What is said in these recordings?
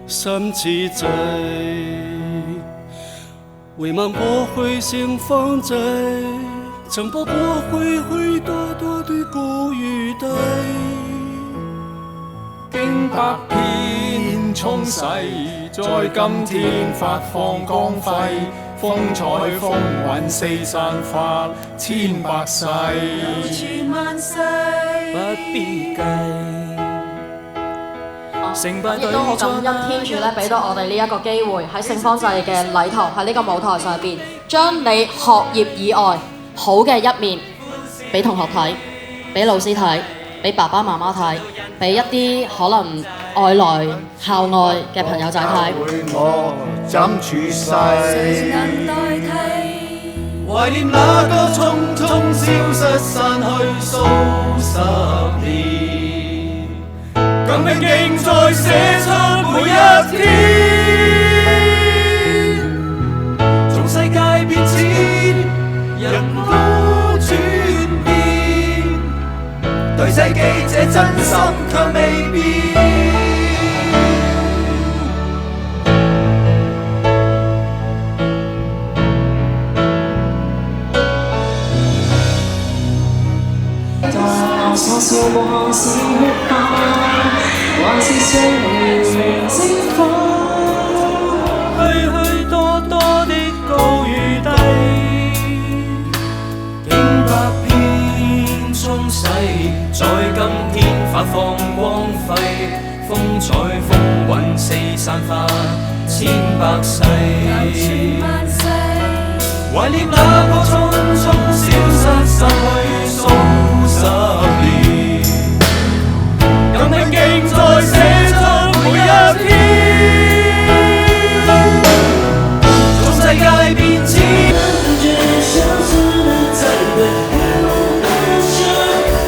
心似醉，回望過去盛放在，曾步過許許多多的高與低，經百遍沖洗，在今天發放光輝，風采風韻四散發，千百世，流傳萬世，不必計。亦都好感恩天主咧，俾到我哋呢一個機會喺聖方濟嘅禮堂，喺呢個舞台上邊，將你學業以外好嘅一面俾同學睇，俾老師睇，俾爸爸媽媽睇，俾一啲可能外來校外嘅朋友仔睇。我怎處世？能代替？懷念那個匆匆消失散去數十年。更拼勁再寫出每一天，從世界變遷，人都轉變，對世記這真心卻未變。傻笑往事哭吧，還是歲月蒸發。許許多多的高與低，經百遍沖洗，在今天發放光輝，風采風韻四散發，千百世。懷念那個匆匆消失散去數十年，更拼勁再寫出每一天，從世界變遷。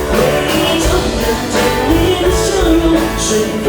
回憶中的對你的笑容，隨風